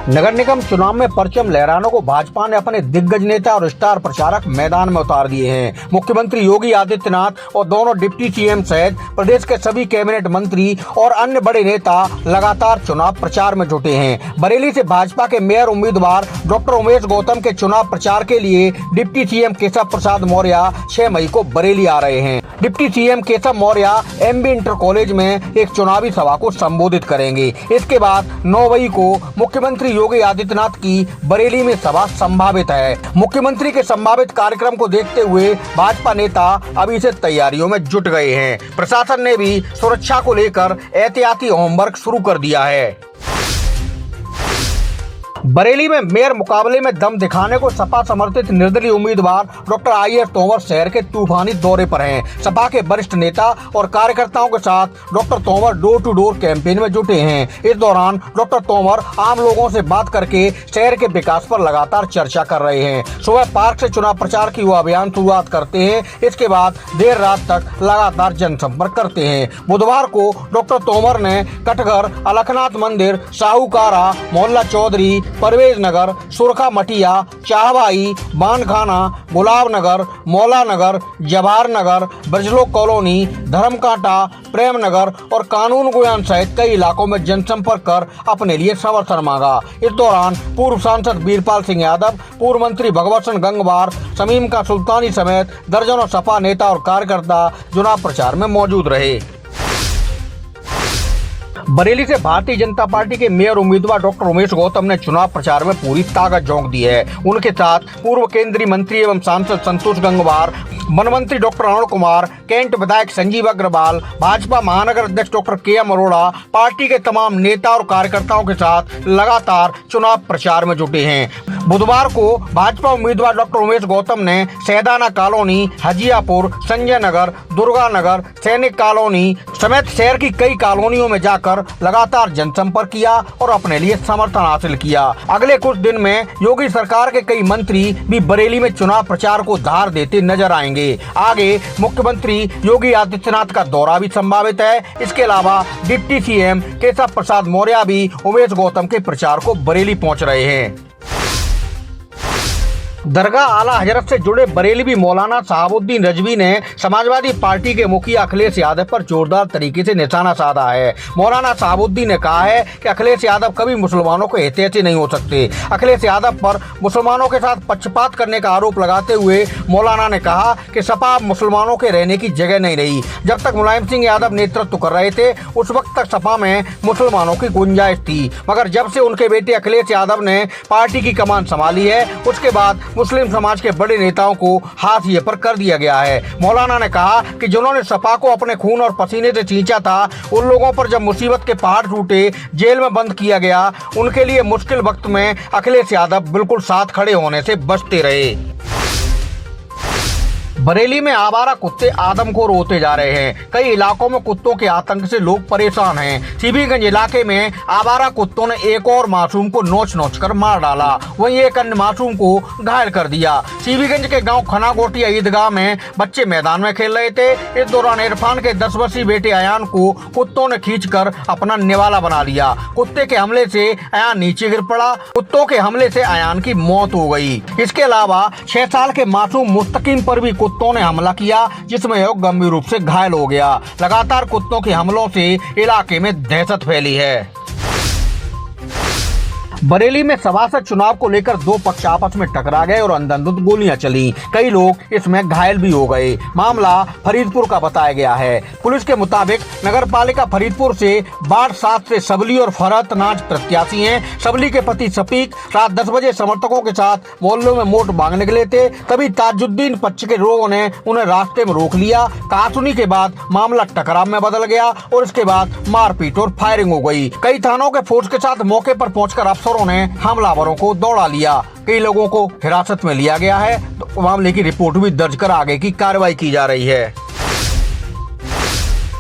नगर निगम चुनाव में परचम लहराने को भाजपा ने अपने दिग्गज नेता और स्टार प्रचारक मैदान में उतार दिए हैं। मुख्यमंत्री योगी आदित्यनाथ और दोनों डिप्टी सीएम सहित प्रदेश के सभी कैबिनेट मंत्री और अन्य बड़े नेता लगातार चुनाव प्रचार में जुटे हैं। बरेली से भाजपा के मेयर उम्मीदवार डॉक्टर उमेश गौतम के चुनाव प्रचार के लिए डिप्टी सीएम केशव प्रसाद मौर्य 6 मई को बरेली आ रहे हैं। Deputy CM Keshav Maurya MB inter college में एक चुनावी सभा को संबोधित करेंगे। इसके बाद 9 मई को मुख्यमंत्री योगी आदित्यनाथ की बरेली में सभा संभावित है। मुख्यमंत्री के संभावित कार्यक्रम को देखते हुए भाजपा नेता अभी से तैयारियों में जुट गए हैं। प्रशासन ने भी सुरक्षा को लेकर एहतियाती होमवर्क शुरू कर दिया है। बरेली में मेयर मुकाबले में दम दिखाने को सपा समर्थित निर्दलीय उम्मीदवार डॉक्टर आईएस तोमर शहर के तूफानी दौरे पर हैं। सपा के वरिष्ठ नेता और कार्यकर्ताओं के साथ doctor Tomar door to door campaign में जुटे हैं। इस दौरान डॉक्टर तोमर आम लोगों से बात करके शहर के विकास पर लगातार चर्चा कर रहे हैं। सुबह पार्क से चुनाव प्रचार की वह अभियान शुरुआत करते हैं। इसके बाद देर रात तक लगातार जनसंपर्क करते हैं। बुधवार को डॉक्टर तोमर ने कटघर, अलखनाथ मंदिर, साहूकारा, मोहल्ला चौधरी, परवेज नगर, सुरखा मटिया, चाहबाई, बानखाना, गुलाब नगर, मौला नगर, जवाहर नगर, ब्रजलोक कॉलोनी, धर्मकांटा, प्रेम नगर और कानून गोयान सहित कई इलाकों में जनसंपर्क कर अपने लिए समर्थन मांगा। इस दौरान पूर्व सांसद वीरपाल सिंह यादव, पूर्व मंत्री भगवत सिंह गंगवार, शमीम का सुल्तानी समेत दर्जनों सपा नेता और कार्यकर्ता चुनाव प्रचार में मौजूद रहे। बरेली से भारतीय जनता पार्टी के मेयर उम्मीदवार डॉक्टर उमेश गौतम ने चुनाव प्रचार में पूरी ताकत झोंक दी है। उनके साथ पूर्व केंद्रीय मंत्री एवं सांसद संतोष गंगवार, वन मंत्री डॉक्टर अरुण कुमार, कैंट विधायक संजीव अग्रवाल, भाजपा महानगर अध्यक्ष डॉक्टर के.एम. अरोड़ा, पार्टी के तमाम नेता और कार्यकर्ताओं के साथ लगातार चुनाव प्रचार में जुटे हैं। बुधवार को भाजपा उम्मीदवार डॉक्टर उमेश गौतम ने सैदाना कॉलोनी, हजियापुर, संजय नगर, दुर्गा नगर, सैनिक कॉलोनी समेत शहर की कई कॉलोनियों में जाकर लगातार जनसंपर्क किया और अपने लिए समर्थन हासिल किया। अगले कुछ दिन में योगी सरकार के कई मंत्री भी बरेली में चुनाव प्रचार को धार देते नजर आएंगे। आगे मुख्यमंत्री योगी आदित्यनाथ का दौरा भी संभावित है। इसके अलावा डिप्टी सीएम केशव प्रसाद मौर्य भी उमेश गौतम के प्रचार को बरेली पहुंच रहे हैं। दरगाह आला हजरत से जुड़े बरेलवी मौलाना साहबुद्दीन रजवी ने समाजवादी पार्टी के मुखिया अखिलेश यादव पर जोरदार तरीके से निशाना साधा है। मौलाना साहबुद्दीन ने कहा है कि अखिलेश यादव कभी मुसलमानों के हितैषी नहीं हो सकते। अखिलेश यादव पर मुसलमानों के साथ पक्षपात करने का आरोप लगाते हुए मौलाना ने कहा कि सपा मुसलमानों के रहने की जगह नहीं रही। जब तक मुलायम सिंह यादव नेतृत्व कर रहे थे उस वक्त तक सपा में मुसलमानों की गुंजाइश थी, मगर जब से उनके बेटे अखिलेश यादव ने पार्टी की कमान संभाली है उसके बाद मुस्लिम समाज के बड़े नेताओं को हाशिए पर कर दिया गया है। मौलाना ने कहा कि जिन्होंने सपा को अपने खून और पसीने से खींचा था उन लोगों पर जब मुसीबत के पहाड़ टूटे, जेल में बंद किया गया, उनके लिए मुश्किल वक्त में अखिलेश यादव बिल्कुल साथ खड़े होने से बचते रहे। बरेली में आवारा कुत्ते आदमखोर होते जा रहे हैं। कई इलाकों में कुत्तों के आतंक से लोग परेशान हैं। सीबीगंज इलाके में आवारा कुत्तों ने एक और मासूम को नोच कर मार डाला, वहीं एक अन्य मासूम को घायल कर दिया। सीबीगंज के गांव खनागोटिया ईदगाह में बच्चे मैदान में खेल रहे थे। इस दौरान इरफान के 10 वर्षीय बेटे अयान को कुत्तों ने खींचकर अपना निवाला बना लिया। कुत्ते के हमले से अयान नीचे गिर पड़ा। कुत्तों के हमले से अयान की मौत हो गई। इसके अलावा 6 साल के मासूम मुस्तकीम पर भी कुत्तों ने हमला किया, जिसमें वो गंभीर रूप से घायल हो गया। लगातार कुत्तों के हमलों से इलाके में दहशत फैली है। बरेली में सभासद चुनाव को लेकर 2 पक्ष आपस में टकरा गए और अंधाधुंध गोलियां चली। कई लोग इसमें घायल भी हो गए। मामला फरीदपुर का बताया गया है। पुलिस के मुताबिक नगर पालिका फरीदपुर से वार्ड 7 से सबली और फरहत नाज प्रत्याशी हैं। सबली के पति शफीक रात 10 बजे समर्थकों के साथ मोहल्लों में वोट मांगने निकले थे, तभी ताजुद्दीन पक्ष के लोगों ने उन्हें रास्ते में रोक लिया। कहासुनी के बाद मामला टकराव में बदल गया और इसके बाद मारपीट और फायरिंग हो गई। कई थानों के फोर्स के साथ मौके पर पहुंचकर अफसरों ने हमलावरों को दौड़ा लिया। कई लोगों को हिरासत में लिया गया है। तो मामले की रिपोर्ट भी दर्ज कर आगे की कार्रवाई की जा रही है।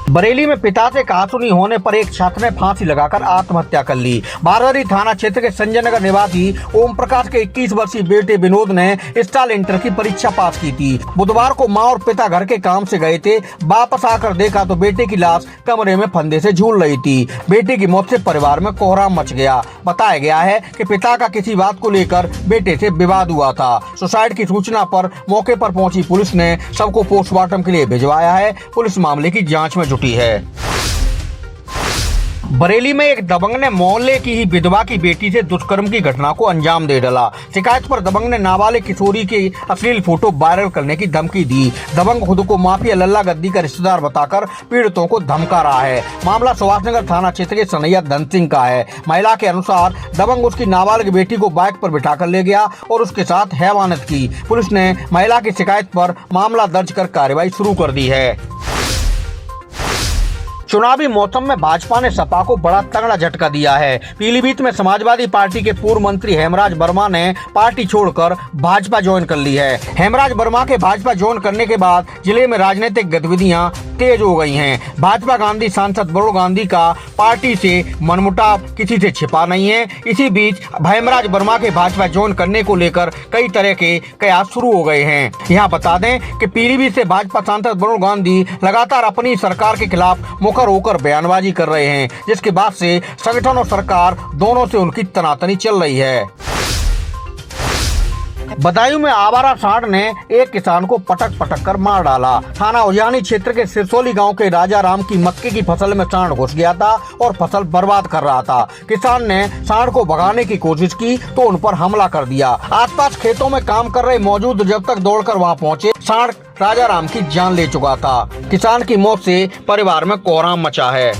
बरेली में पिता से कहासुनी होने पर एक छात्र ने फांसी लगाकर आत्महत्या कर ली। बारहरी थाना क्षेत्र के संजय नगर निवासी ओम प्रकाश के 21 वर्षीय बेटे विनोद ने स्टाल इंटर की परीक्षा पास की थी। बुधवार को मां और पिता घर के काम से गए थे। वापस आकर देखा तो बेटे की लाश कमरे में फंदे से झूल रही थी। बेटे की मौत से परिवार में कोहराम मच गया। बताया गया है कि पिता का किसी बात को लेकर बेटे से विवाद हुआ था। सुसाइड की सूचना पर मौके पर पहुंची पुलिस ने शव को पोस्टमार्टम के लिए भिजवाया है। पुलिस मामले की जांच में जुटी है। बरेली में एक दबंग ने मोहल्ले की ही विधवा की बेटी से दुष्कर्म की घटना को अंजाम दे डाला। शिकायत पर दबंग ने नाबालिग किशोरी की अश्लील फोटो वायरल करने की धमकी दी। दबंग खुद को माफिया लल्ला गद्दी का रिश्तेदार बताकर पीड़ितों को धमका रहा है। मामला सुभाषनगर थाना क्षेत्र के सनैया धन सिंह का है। महिला के अनुसार दबंग उसकी नाबालिग बेटी को बाइक पर बिठाकर ले गया और उसके साथ हैवानियत की। पुलिस ने महिला की शिकायत पर मामला दर्ज कर कार्रवाई शुरू कर दी है। चुनावी मौसम में भाजपा ने सपा को बड़ा तगड़ा झटका दिया है। पीलीभीत में समाजवादी पार्टी के पूर्व मंत्री हेमराज वर्मा ने पार्टी छोड़कर भाजपा ज्वाइन कर ली है। हेमराज वर्मा के भाजपा ज्वाइन करने के बाद जिले में राजनीतिक गतिविधियां तेज हो गई हैं। भाजपा गांधी सांसद वरुण गांधी का पार्टी से मनमुटाव किसी से छिपा नहीं है। इसी बीच हेमराज वर्मा के भाजपा ज्वाइन करने को लेकर कई तरह के कयास शुरू हो गए हैं। यहाँ बता दें कि पीलीभीत से भाजपा सांसद वरुण गांधी लगातार अपनी सरकार के खिलाफ होकर बयानबाजी कर रहे हैं, जिसके बाद से संगठन और सरकार दोनों से उनकी तनातनी चल रही है। बदायूं में आवारा सांड ने एक किसान को पटक कर मार डाला। थाना उजानी क्षेत्र के सिरसोली गांव के राजा राम की मक्के की फसल में सांड घुस गया था और फसल बर्बाद कर रहा था। किसान ने सांड को भगाने की कोशिश की तो उन पर हमला कर दिया। आसपास खेतों में काम कर रहे मौजूद जब तक दौड़कर वहां पहुंचे, सांड राजा राम की जान ले चुका था। किसान की मौत से परिवार में कोहराम मचा है।